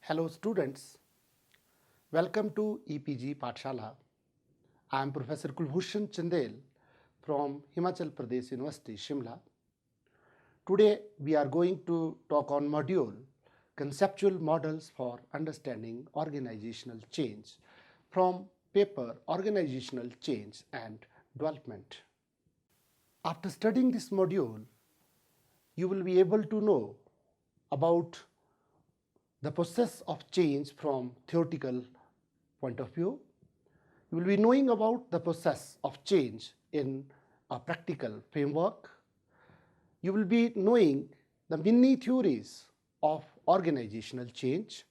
Hello students, welcome to EPG Pathshala. I am Professor Kulbhushan Chandel from Himachal Pradesh University, Shimla. Today we are going to talk on module Conceptual Models for Understanding Organizational Change from paper Organizational Change and Development. After studying this module, you will be able to know about the process of change from theoretical point of view. You will be knowing about the process of change in a practical framework. You will be knowing the many theories of organizational change.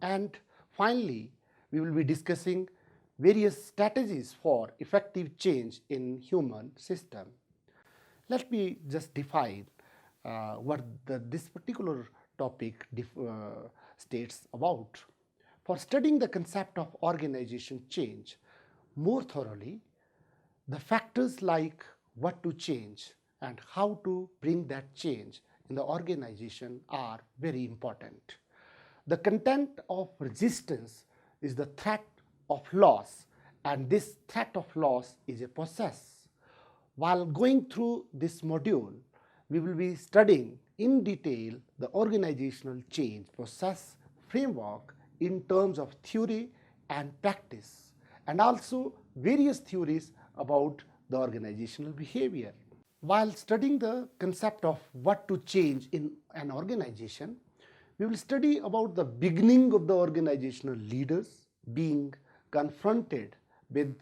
And finally, we will be discussing various strategies for effective change in human system. Let me just define what this particular topic states about. For studying the concept of organization change more thoroughly, the factors like what to change and how to bring that change in the organization are very important. The content of resistance is the threat of loss, and this threat of loss is a process. While going through this module, we will be studying in detail the organizational change process framework in terms of theory and practice, and also various theories about the organizational behavior. While studying the concept of what to change in an organization, we will study about the beginning of the organizational leaders being confronted with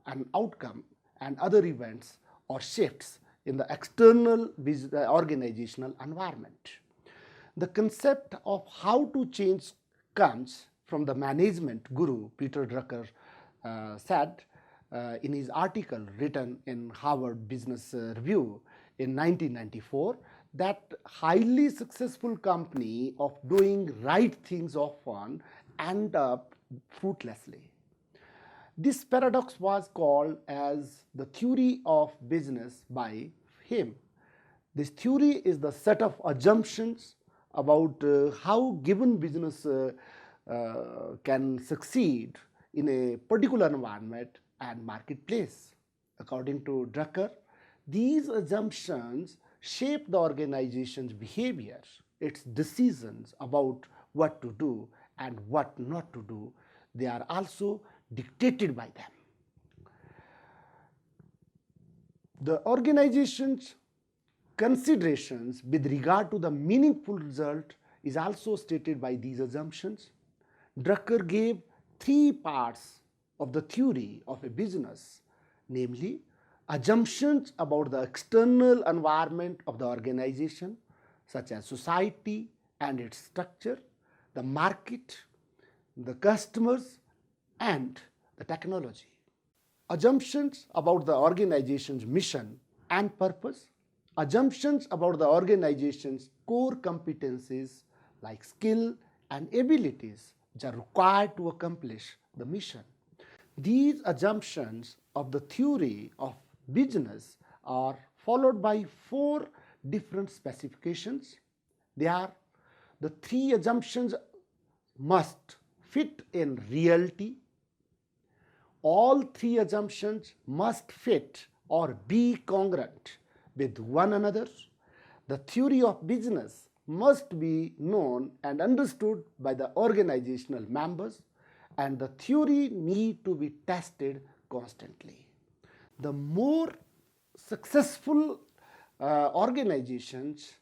an outcome and other events or shifts in the external organizational environment. The concept of how to change comes from the management guru Peter Drucker said in his article written in Harvard Business Review in 1994 that highly successful company of doing right things often end up fruitlessly. This paradox was called as the theory of business by him. This theory is the set of assumptions about how given business can succeed in a particular environment and marketplace. According to Drucker, these assumptions shape the organization's behavior, its decisions about what to do and what not to do. They are also dictated by them. The organization's considerations with regard to the meaningful result is also stated by these assumptions. Drucker gave three parts of the theory of a business, namely assumptions about the external environment of the organization, such as society and its structure, the market, the customers, and the technology. Assumptions about the organization's mission and purpose, assumptions about the organization's core competencies like skill and abilities which are required to accomplish the mission. These assumptions of the theory of business are followed by four different specifications. They are: the three assumptions must fit in reality. All three assumptions must fit or be congruent with one another. The theory of business must be known and understood by the organizational members, and the theory need to be tested constantly. The more successful organizations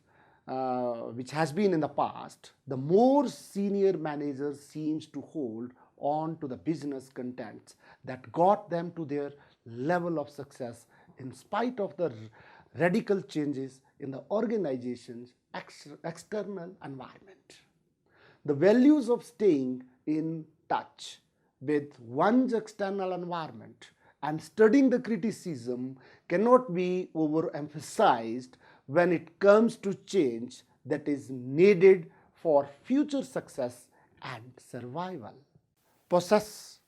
which has been in the past, the more senior managers seems to hold on to the business contents that got them to their level of success in spite of the radical changes in the organization's external environment. The values of staying in touch with one's external environment and studying the criticism cannot be overemphasized when it comes to change that is needed for future success and survival. Possess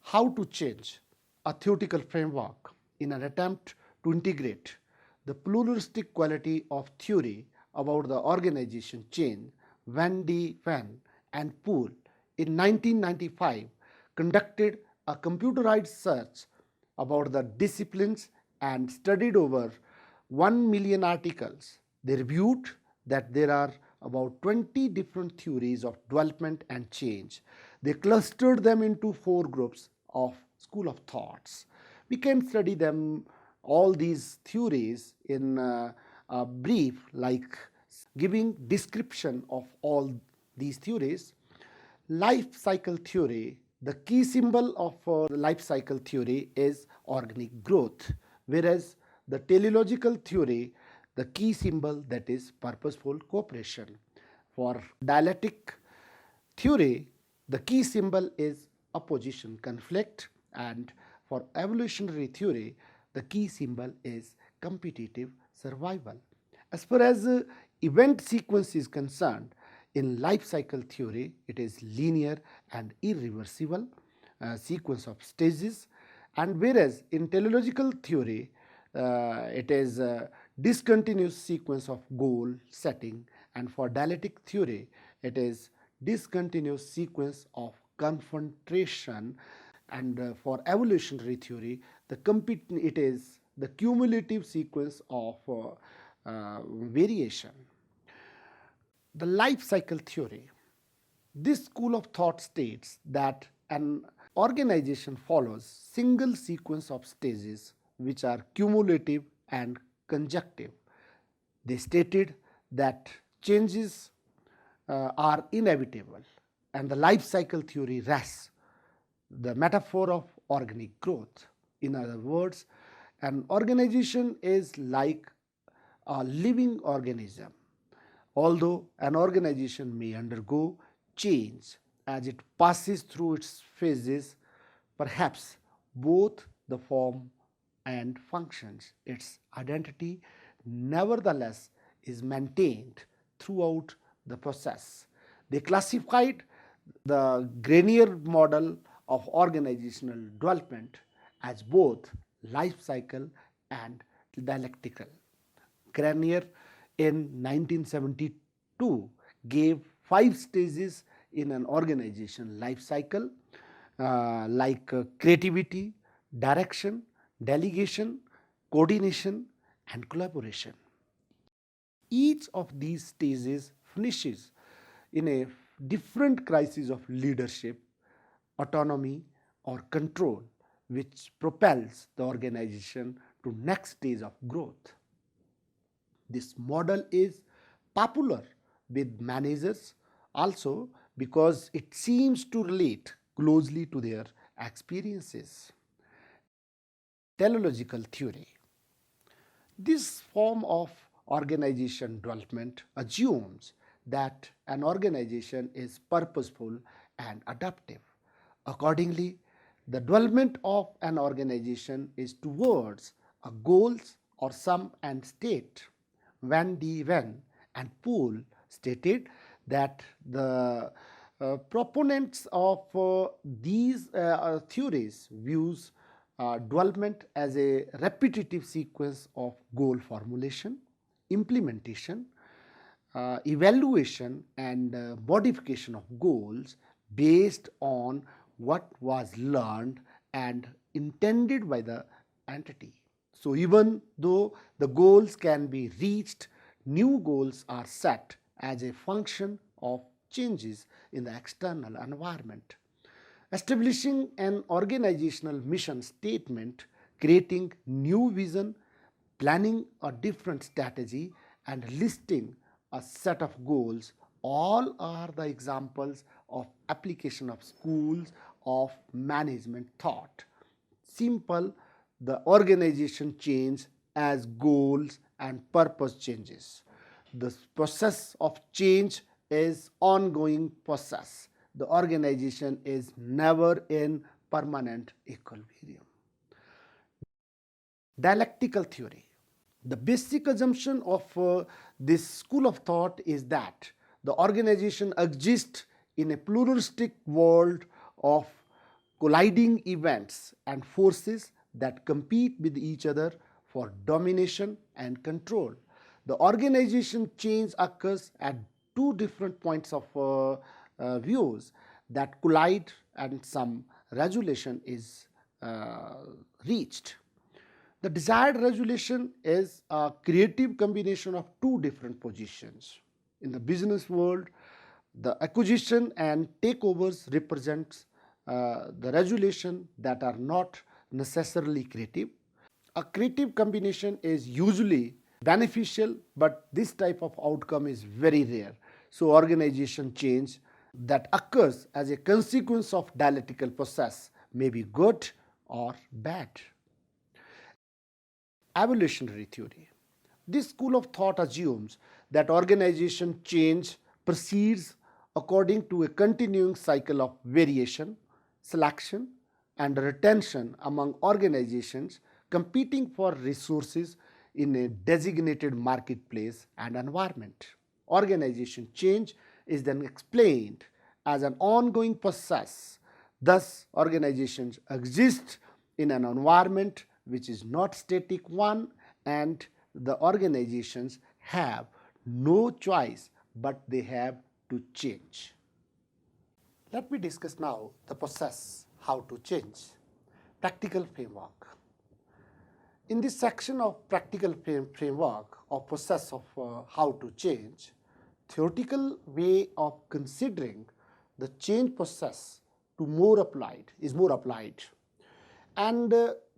how to change a theoretical framework in an attempt to integrate the pluralistic quality of theory about the organization change when and Poole in 1995 conducted a computerized search about the disciplines and studied over 1 million articles. They reviewed that there are about 20 different theories of development and change. They clustered them into 4 groups of school of thoughts. We can study them, all these theories, in a brief, like giving description of all these theories. Life cycle theory, the key symbol of life cycle theory is organic growth, whereas the teleological theory, the key symbol, that is purposeful cooperation. For dialectic theory, the key symbol is opposition, conflict, and for evolutionary theory, the key symbol is competitive survival. As far as event sequence is concerned, in life cycle theory, it is linear and irreversible sequence of stages, and whereas in teleological theory, it is a discontinuous sequence of goal setting, and for dialectic theory, it is discontinuous sequence of confrontation, and for evolutionary theory, it is the cumulative sequence of variation. The life cycle theory. This school of thought states that an organization follows single sequence of stages which are cumulative and conjunctive. They stated that changes are inevitable, and the life cycle theory rests the metaphor of organic growth. In other words, an organization is like a living organism. Although an organization may undergo change as it passes through its phases, perhaps both the form and functions, its identity nevertheless is maintained throughout the process. They classified the Grenier model of organizational development as both life cycle and dialectical. Grenier in 1972 gave 5 stages in an organization life cycle, like creativity, direction, delegation, coordination, and collaboration. Each of these stages finishes in a different crisis of leadership, autonomy, or control, which propels the organization to next stage of growth. This model is popular with managers also because it seems to relate closely to their experiences. Teleological theory. This form of organization development assumes that an organization is purposeful and adaptive. Accordingly, the development of an organization is towards a goals or some end state. Van de Ven and Poole stated that the proponents of these theories views development as a repetitive sequence of goal formulation, implementation, evaluation, and modification of goals based on what was learned and intended by the entity. So even though the goals can be reached, new goals are set as a function of changes in the external environment. Establishing an organizational mission statement, creating new vision, planning a different strategy, and listing a set of goals, all are the examples of application of schools of management thought. Simple, the organization change as goals and purpose changes. The process of change is ongoing process. The organization is never in permanent equilibrium. Dialectical theory. The basic assumption of this school of thought is that the organization exists in a pluralistic world of colliding events and forces that compete with each other for domination and control. The organization change occurs at 2 different points of views that collide and some resolution is reached. The desired resolution is a creative combination of two different positions. In the business world, the acquisition and takeovers represents the resolution that are not necessarily creative. A creative combination is usually beneficial, but this type of outcome is very rare. So organization change that occurs as a consequence of dialectical process may be good or bad. Evolutionary theory. This school of thought assumes that organization change proceeds according to a continuing cycle of variation, selection, and retention among organizations competing for resources in a designated marketplace and environment. Organization change is then explained as an ongoing process. Thus, organizations exist in an environment which is not static one, and the organizations have no choice but they have to change. Let me discuss now the process how to change. Practical framework. In this section of practical framework or process of how to change, theoretical way of considering the change process is more applied, and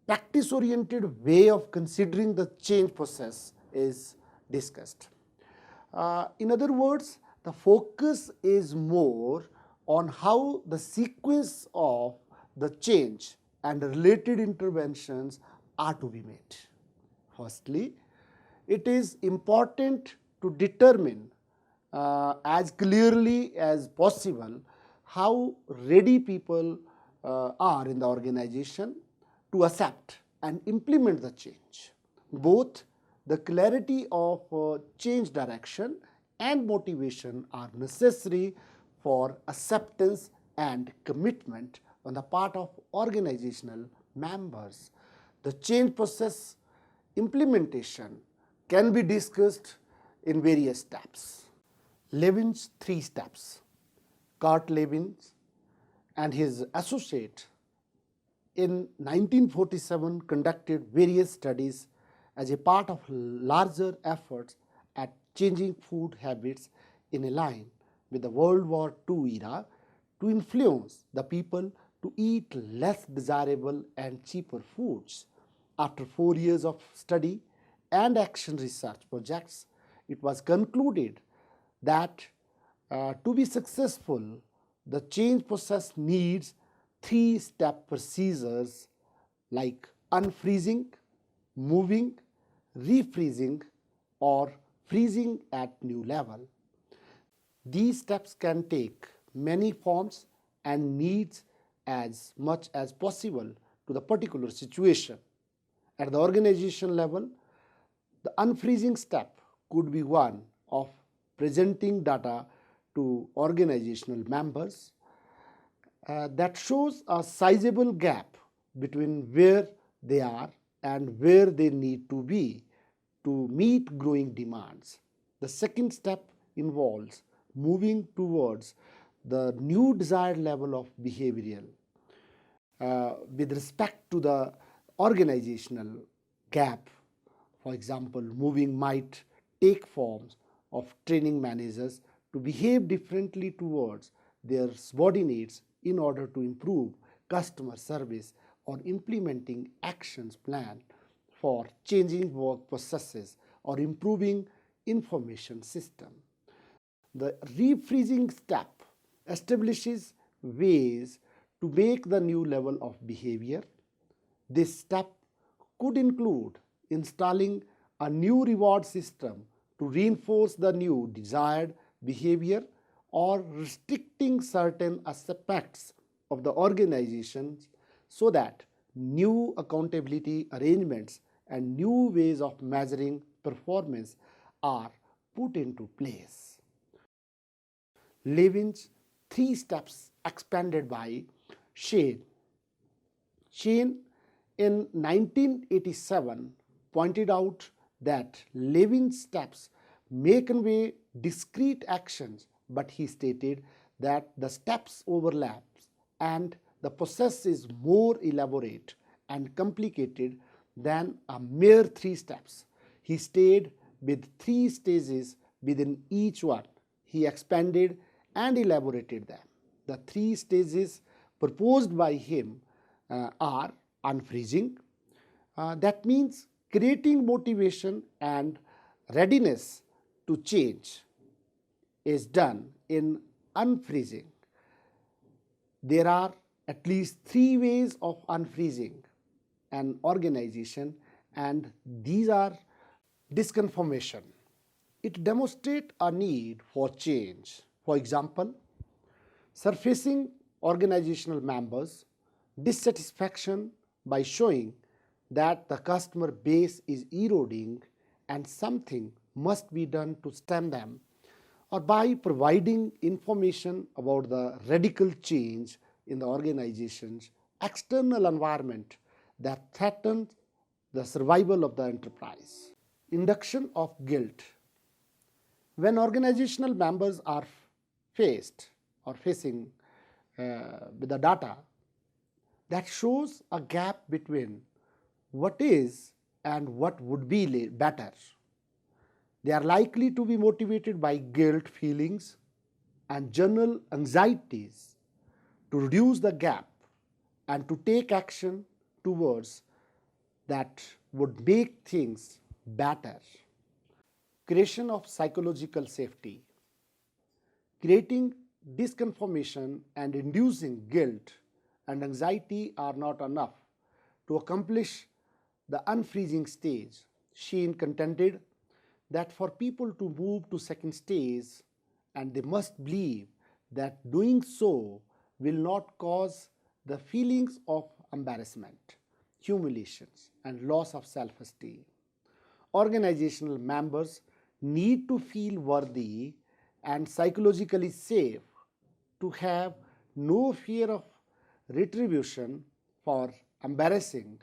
practice oriented way of considering the change process is discussed. In other words, the focus is more on how the sequence of the change and related interventions are to be made. Firstly, it is important to determine as clearly as possible how ready people are in the organization to accept and implement the change. Both the clarity of change direction and motivation are necessary for acceptance and commitment on the part of organizational members. The change process implementation can be discussed in various steps. Levin's 3 steps. Kurt Lewin and his associate in 1947 conducted various studies as a part of larger efforts at changing food habits in a line with the World War II era to influence the people to eat less desirable and cheaper foods. After 4 years of study and action research projects, it was concluded that to be successful, the change process needs 3-step procedures like unfreezing, moving, refreezing, or freezing at new level. These steps can take many forms and needs as much as possible to the particular situation. At the organization level, the unfreezing step could be one of presenting data to organizational members that shows a sizable gap between where they are and where they need to be to meet growing demands. The second step involves moving towards the new desired level of behavioral with respect to the organizational gap. For example, moving might take forms of training managers to behave differently towards their subordinates in order to improve customer service or implementing actions plan for changing work processes or improving information system. The refreezing step establishes ways to make the new level of behavior. This step could include installing a new reward system to reinforce the new desired behavior or restricting certain aspects of the organization so that new accountability arrangements and new ways of measuring performance are put into place. Levin's 3 steps expanded by Shane. Shane in 1987 pointed out that Levin's steps may convey discrete actions, but he stated that the steps overlap and the process is more elaborate and complicated than a mere 3 steps. He stayed with 3 stages within each one. He expanded and elaborated them. The 3 stages proposed by him are unfreezing. That means creating motivation and readiness to change is done in unfreezing. There are at least 3 ways of unfreezing an organization, and these are disconfirmation. It demonstrates a need for change. For example, surfacing organizational members' dissatisfaction by showing that the customer base is eroding and something must be done to stem them, or by providing information about the radical change in the organization's external environment that threatens the survival of the enterprise. Induction of guilt. When organizational members are facing with the data that shows a gap between what is and what would be better, they are likely to be motivated by guilt feelings and general anxieties to reduce the gap and to take action towards that would make things better. Creation of psychological safety. Creating disconfirmation and inducing guilt and anxiety are not enough to accomplish the unfreezing stage. Sheen contended that for people to move to second stage, and they must believe that doing so will not cause the feelings of embarrassment, humiliations, and loss of self-esteem. Organizational members need to feel worthy and psychologically safe to have no fear of retribution for embarrassing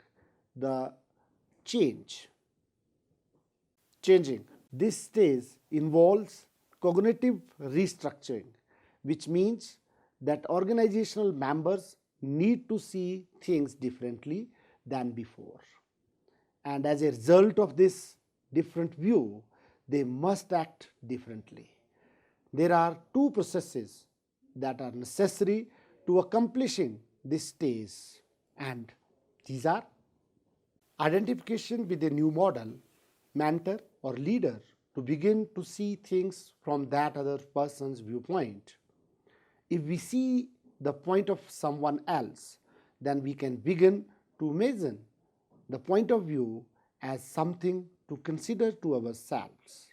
the changing. This stage involves cognitive restructuring, which means that organizational members need to see things differently than before. And as a result of this different view, they must act differently. There are 2 processes that are necessary to accomplishing this stage, and these are identification with a new model, mentor or leader to begin to see things from that other person's viewpoint. If we see the point of someone else, then we can begin to imagine the point of view as something to consider to ourselves.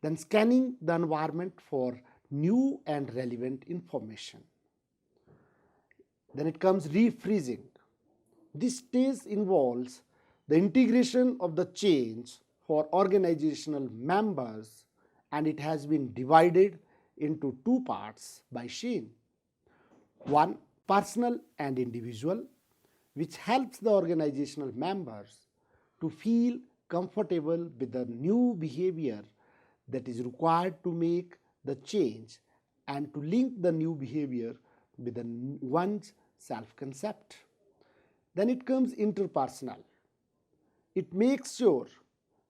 Then scanning the environment for new and relevant information. Then it comes refreezing. This stage involves the integration of the change for organizational members, and it has been divided into 2 parts by Sheen. One, personal and individual, which helps the organizational members to feel comfortable with the new behavior that is required to make the change and to link the new behavior with one's self-concept. Then it comes interpersonal. It makes sure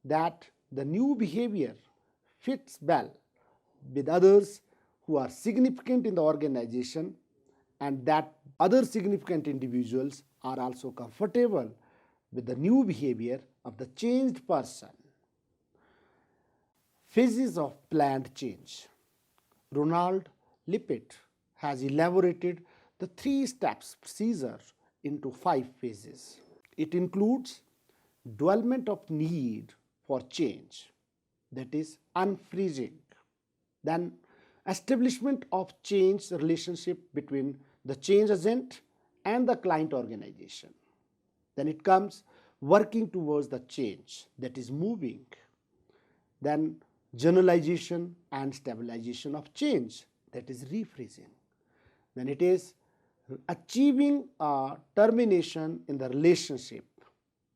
that the new behavior fits well with others who are significant in the organization, and that other significant individuals are also comfortable with the new behavior of the changed person. Phases of planned change. Ronald Lippert has elaborated the 3 steps procedure into 5 phases. It includes development of need for change, that is unfreezing. Then establishment of change relationship between the change agent and the client organization. Then it comes working towards the change, that is moving. Then generalization and stabilization of change, that is refreezing. Then it is achieving a termination in the relationship,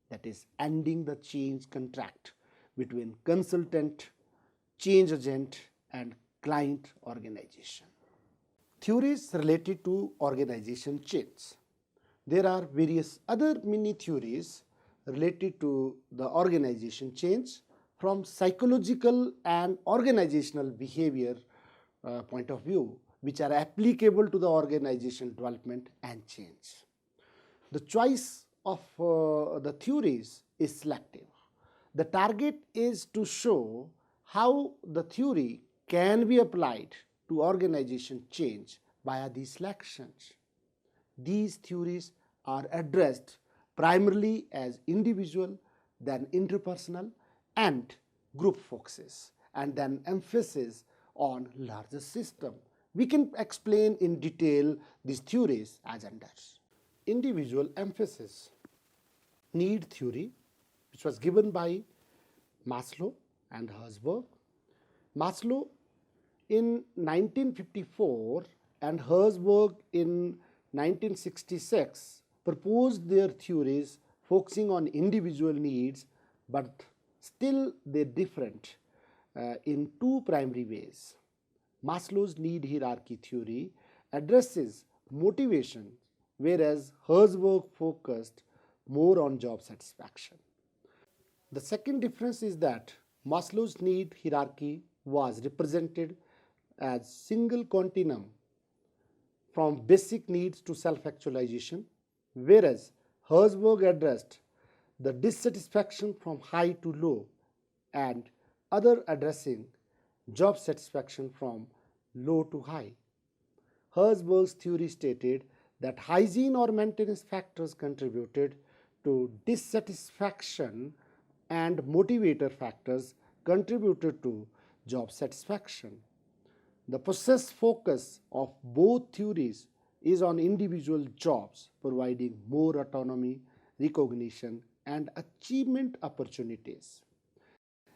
that is ending the change contract between consultant, change agent and client organization. Theories related to organization change. There are various other mini theories related to the organization change from psychological and organizational behavior point of view, which are applicable to the organization development and change. The choice of the theories is selective. The target is to show how the theory can be applied to organization change via these selections. These theories are addressed primarily as individual, then interpersonal and group focuses, and then emphasis on larger system. We can explain in detail these theories as under. Individual emphasis. Need theory, which was given by Maslow and Herzberg. Maslow in 1954 and Herzberg in 1966 proposed their theories focusing on individual needs, but still they different in two primary ways. Maslow's need hierarchy theory addresses motivation, whereas Herzberg focused more on job satisfaction. The second difference is that Maslow's need hierarchy was represented as single continuum from basic needs to self-actualization, whereas Herzberg addressed the dissatisfaction from high to low and other addressing job satisfaction from low to high. Herzberg's theory stated that hygiene or maintenance factors contributed to dissatisfaction and motivator factors contributed to job satisfaction. The process focus of both theories is on individual jobs, providing more autonomy, recognition, and achievement opportunities.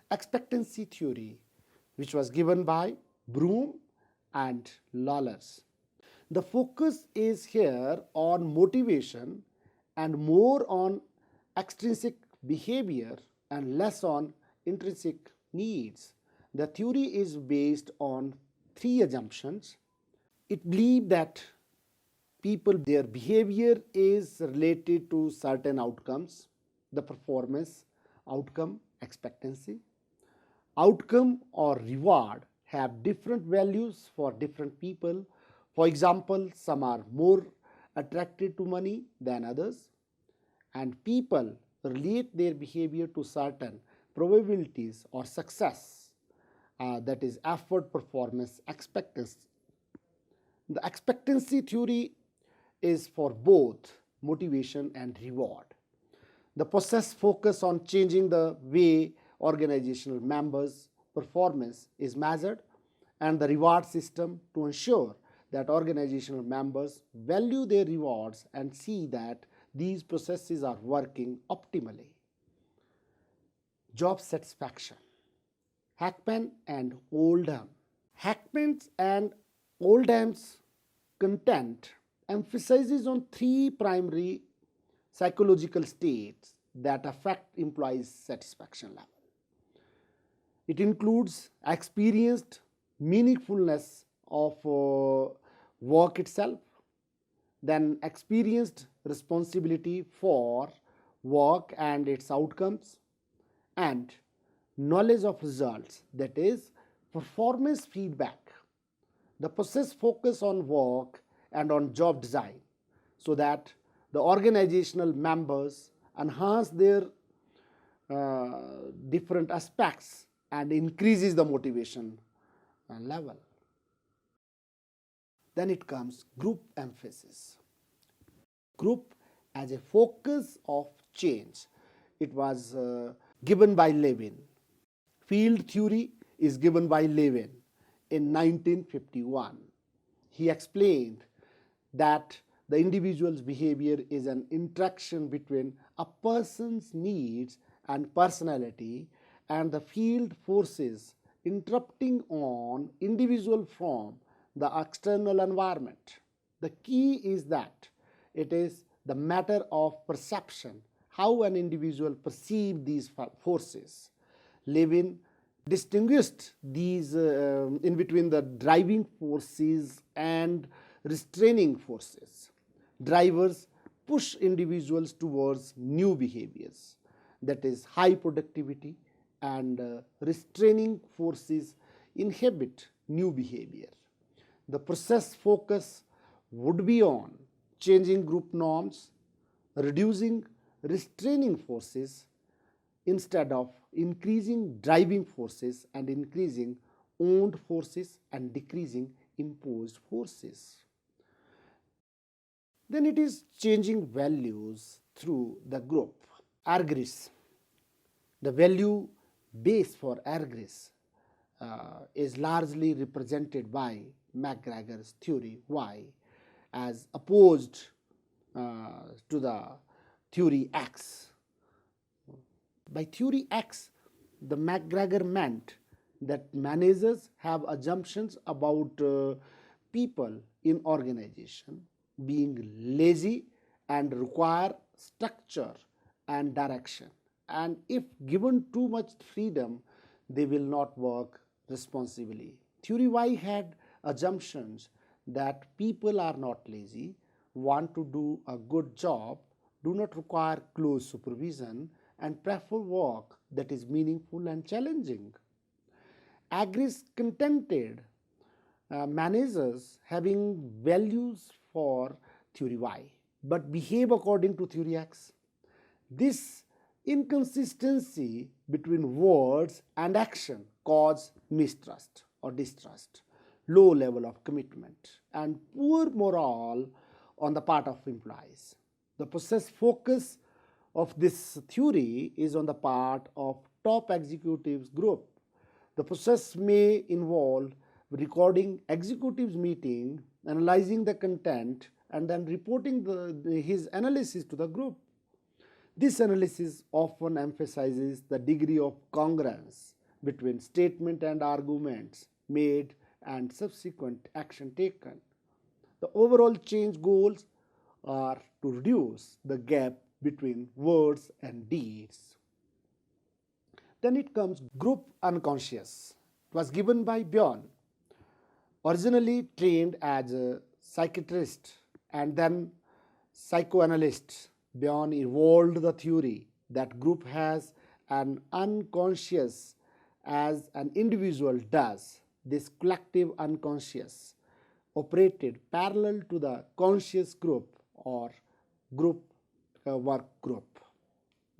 Expectancy theory, which was given by Broom and Lawlers. The focus is here on motivation and more on extrinsic behavior and less on intrinsic needs. The theory is based on three assumptions. It believes that their behavior is related to certain outcomes, the performance, outcome, expectancy. Outcome or reward have different values for different people. For example, some are more attracted to money than others, and people relate their behavior to certain probabilities or success, that is effort, performance, expectancy. The expectancy theory is for both motivation and reward. The process focus on changing the way organizational members' performance is measured, and the reward system to ensure that organizational members value their rewards and see that these processes are working optimally. Job satisfaction. Hackman and Oldham. Hackman's and Oldham's content emphasizes on three primary psychological states that affect employees' satisfaction level. It includes experienced meaningfulness of work itself, then experienced responsibility for work and its outcomes, and knowledge of results, that is performance feedback. The process focus on work and on job design so that the organizational members enhance their different aspects and increases the motivation level. Then it comes group emphasis. Group as a focus of change. It was given by Levin. Field theory is given by Levin in 1951. He explained that the individual's behavior is an interaction between a person's needs and personality and the field forces interrupting on individual from the external environment. The key is that it is the matter of perception, how an individual perceives these forces. Levin distinguished these in between the driving forces and restraining forces. Drivers push individuals towards new behaviors, that is high productivity, and restraining forces inhibit new behavior. The process focus would be on changing group norms, reducing restraining forces instead of increasing driving forces and increasing owned forces and decreasing imposed forces. Then it is changing values through the group. Agris, the value base for Agris is largely represented by McGregor's theory Y as opposed to the theory X. By theory X, the McGregor meant that managers have assumptions about people in organization being lazy and require structure and direction. And if given too much freedom, they will not work responsibly. Theory Y had assumptions that people are not lazy, want to do a good job, do not require close supervision, and prefer work that is meaningful and challenging. Agris contented managers having values for theory Y but behave according to theory X. This inconsistency between words and action cause mistrust or distrust, low level of commitment, and poor morale on the part of employees. The process focus of this theory is on the part of top executives group. The process may involve recording executives meeting, analyzing the content, and then reporting his analysis to the group. This analysis often emphasizes the degree of congruence between statement and arguments made and subsequent action taken. The overall change goals are to reduce the gap between words and deeds. Then it comes group unconscious. It was given by Bjorn, originally trained as a psychiatrist and then psychoanalyst. Bjorn evolved the theory that group has an unconscious as an individual does. This collective unconscious operated parallel to the conscious group or group work group.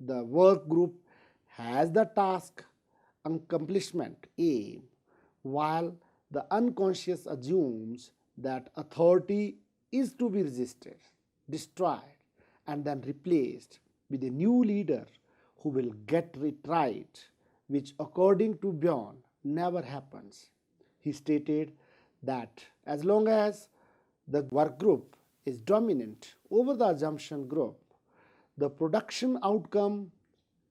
The work group has the task accomplishment aim, while the unconscious assumes that authority is to be resisted, destroyed, and then replaced with a new leader who will get it right, which according to Bjorn never happens. He stated that as long as the work group is dominant over the assumption group, the production outcome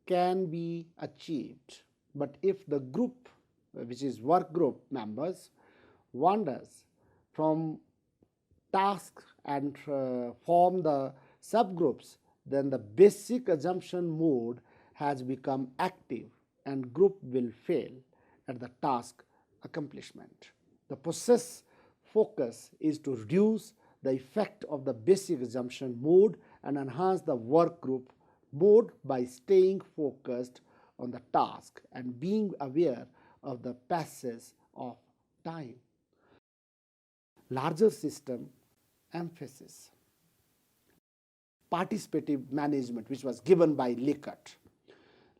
can be achieved. But if the group, which is work group members, wanders from tasks and form the subgroups, then the basic assumption mode has become active and group will fail at the task accomplishment. The process focus is to reduce the effect of the basic assumption mode and enhance the work group mode by staying focused on the task and being aware of the passage of time. Larger system emphasis. Participative management, which was given by Likert.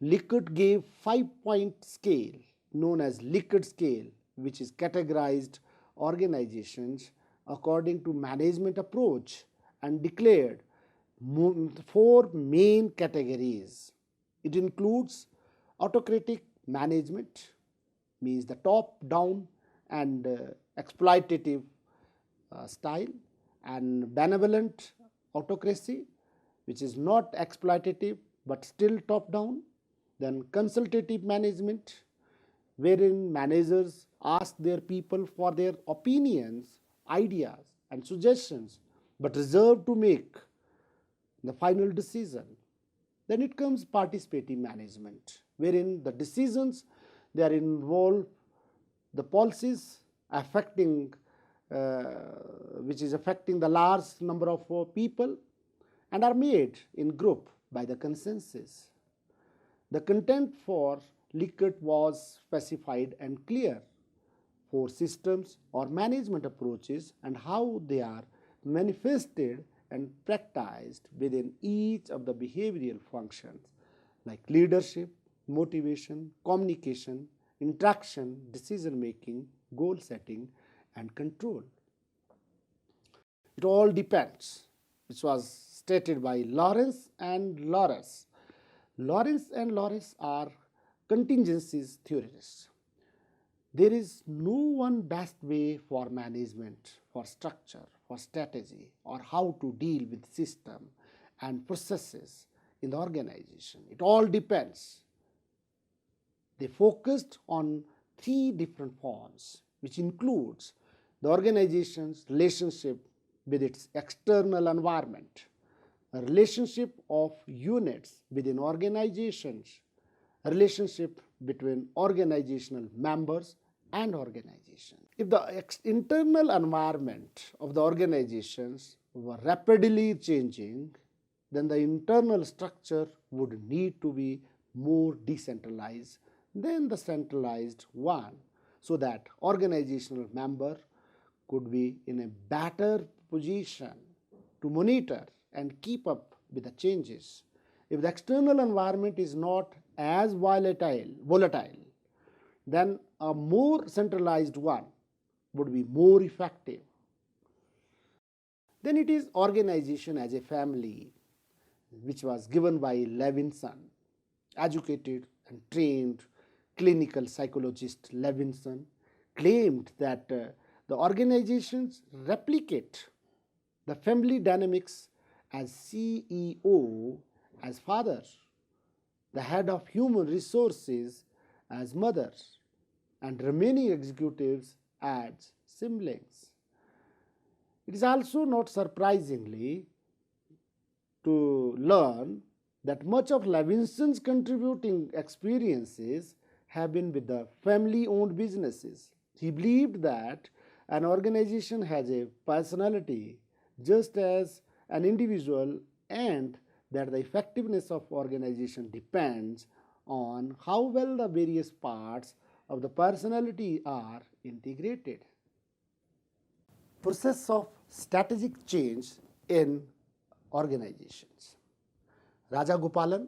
Likert gave 5-point scale known as Likert scale, which is categorized organizations according to management approach and declared 4 main categories. It includes autocratic management, means the top-down and exploitative style, and benevolent autocracy, which is not exploitative but still top-down. Then consultative management, wherein managers ask their people for their opinions, ideas, and suggestions, but reserve to make the final decision. Then it comes participative management, wherein the decisions They are involved the policies affecting which is affecting the large number of people and are made in group by the consensus. The content for Likert was specified and clear for systems or management approaches and how they are manifested and practiced within each of the behavioral functions like leadership, motivation, communication, interaction, decision making, goal setting, and control. It all depends, which was stated by Lawrence and Lawrence. Lawrence and Lawrence are contingencies theorists. There is no one best way for management, for structure, for strategy, or how to deal with system and processes in the organization. It all depends. They focused on three different forms, which includes the organization's relationship with its external environment, a relationship of units within organizations, a relationship between organizational members and organization. If the internal environment of the organizations were rapidly changing, then the internal structure would need to be more decentralized than the centralized one, so that organizational member could be in a better position to monitor and keep up with the changes. If the external environment is not as volatile, then a more centralized one would be more effective. Then it is organization as a family, which was given by Levinson. Educated and trained clinical psychologist Levinson claimed that the organizations replicate the family dynamics as CEO as father, the head of human resources as mother, and remaining executives as siblings. It is also not surprisingly to learn that much of Levinson's contributing experiences have been with the family-owned businesses. He believed that an organization has a personality just as an individual, and that the effectiveness of organization depends on how well the various parts of the personality are integrated. Process of strategic change in organizations. Rajagopalan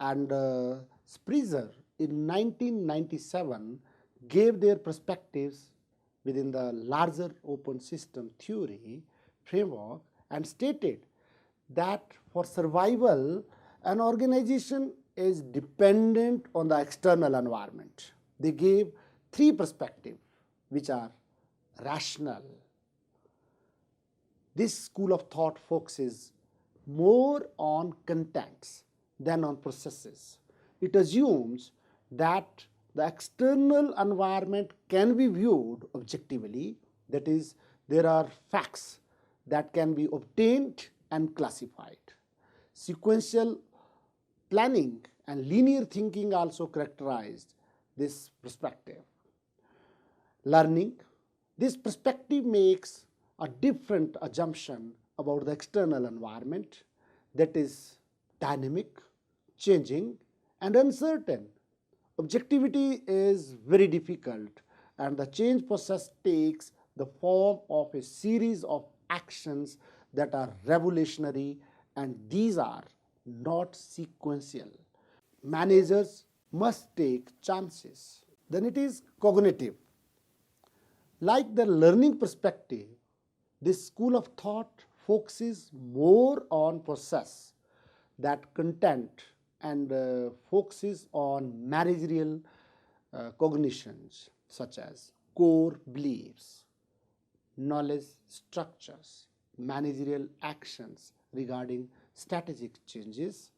and Spreezer in 1997 gave their perspectives within the larger open system theory framework and stated that for survival, an organization is dependent on the external environment. They gave three perspectives, which are rational. This school of thought focuses more on contents than on processes. It assumes that the external environment can be viewed objectively, that is, there are facts that can be obtained and classified. Sequential planning and linear thinking also characterized this perspective. Learning. This perspective makes a different assumption about the external environment that is dynamic, changing, and uncertain. Objectivity is very difficult, and the change process takes the form of a series of actions that are revolutionary, and these are not sequential. Managers must take chances. Then it is cognitive. Like the learning perspective, this school of thought focuses more on process than content, and focuses on managerial cognitions such as core beliefs, knowledge structures, managerial actions regarding strategic changes,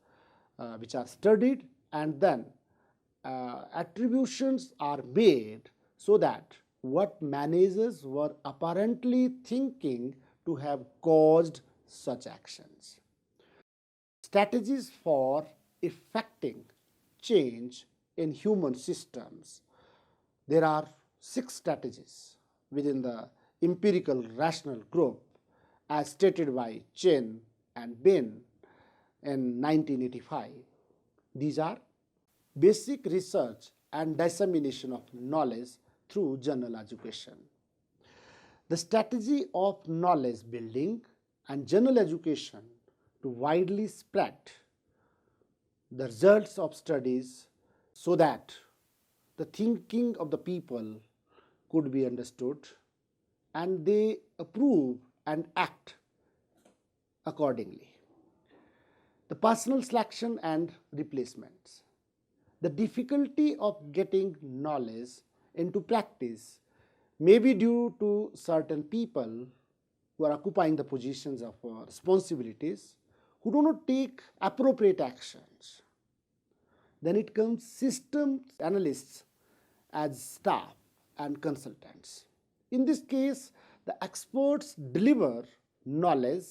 which are studied, and then attributions are made so that what managers were apparently thinking to have caused such actions. Strategies for effecting change in human systems There are 6 strategies within the empirical rational group as stated by Chen and Bain in 1985. These are basic research and dissemination of knowledge through general education, the strategy of knowledge building and general education to widely spread the results of studies so that the thinking of the people could be understood and they approve and act accordingly. The personal selection and replacements. The difficulty of getting knowledge into practice may be due to certain people who are occupying the positions of responsibilities who do not take appropriate actions. Then it comes systems analysts as staff and consultants. In this case, the experts deliver knowledge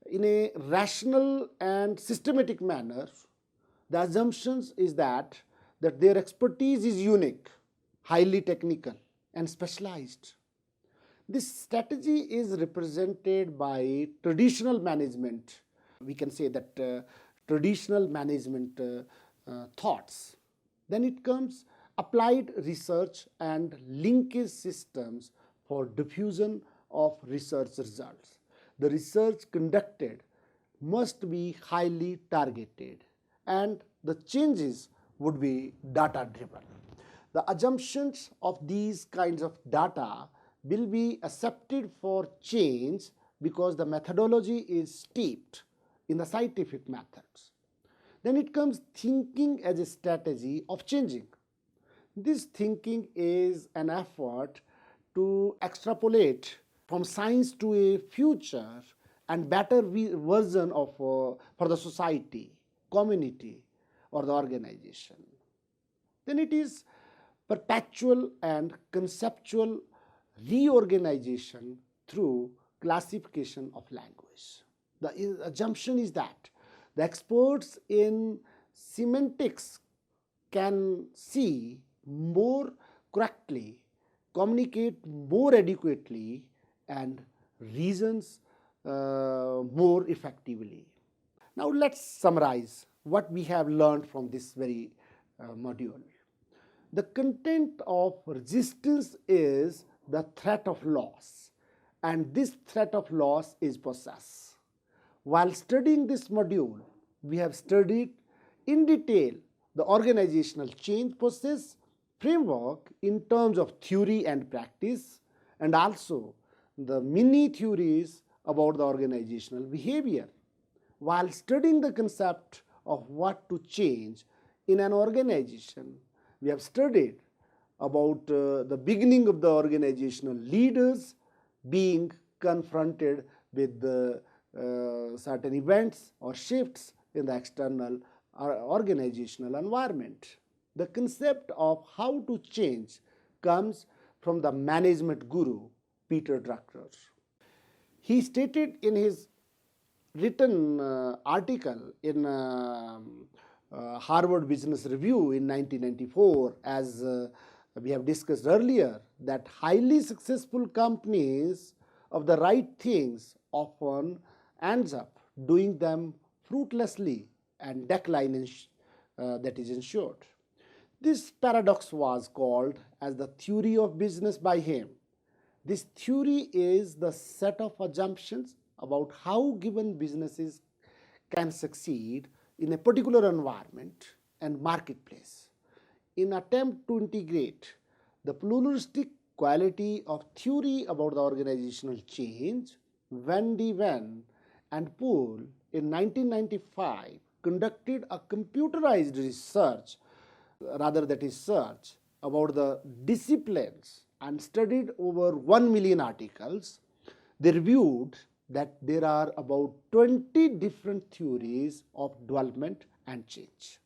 in a rational and systematic manner. The assumptions is that their expertise is unique, highly technical and specialized. This strategy is represented by traditional management. We can say that traditional management thoughts. Then it comes applied research and linkage systems for diffusion of research results. The research conducted must be highly targeted and the changes would be data driven. The assumptions of these kinds of data will be accepted for change because the methodology is steeped in the scientific methods. Then it comes thinking as a strategy of changing. This thinking is an effort to extrapolate from science to a future and better version of for the society, community or the organization. Then it is perpetual and conceptual reorganization through classification of language. The assumption is that the experts in semantics can see more correctly, communicate more adequately and reasons more effectively. Now let's summarize what we have learned from this very module. The content of resistance is the threat of loss, and this threat of loss is process. While studying this module, we have studied in detail the organizational change process framework in terms of theory and practice, and also the mini theories about the organizational behavior. While studying the concept of what to change in an organization, we have studied about the beginning of the organizational leaders being confronted with the certain events or shifts in the external organizational environment. The concept of how to change comes from the management guru Peter Drucker. He stated in his written article in Harvard Business Review in 1994, as we have discussed earlier, that highly successful companies of the right things often ends up doing them fruitlessly and decline that is ensured. This paradox was called as the theory of business by him. This theory is the set of assumptions about how given businesses can succeed in a particular environment and marketplace. In attempt to integrate the pluralistic quality of theory about the organizational change, Wendy Wen and Poole in 1995 conducted a computerized research, search about the disciplines and studied over 1 million articles. They reviewed that there are about 20 different theories of development and change.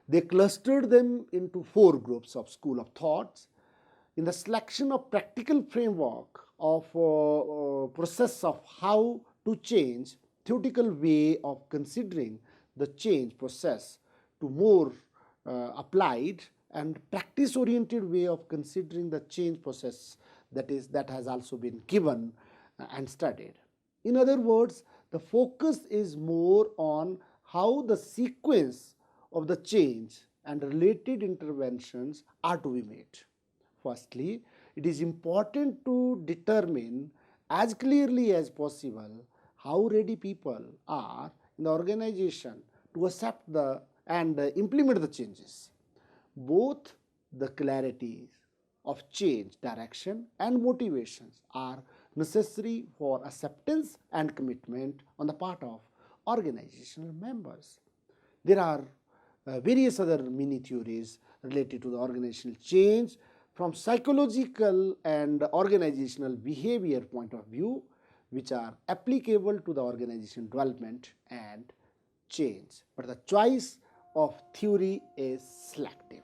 They clustered them into 4 groups of school of thoughts. In the selection of practical framework of process of how to change, theoretical way of considering the change process to more applied and practice-oriented way of considering the change process that has also been given and studied. In other words, the focus is more on how the sequence of the change and related interventions are to be made. Firstly, it is important to determine as clearly as possible how ready people are in the organization to accept and implement the changes. Both the clarity of change direction and motivations are necessary for acceptance and commitment on the part of organizational members. There are various other mini theories related to the organizational change from psychological and organizational behavior point of view, which are applicable to the organization development and change. But the choice of theory is selective.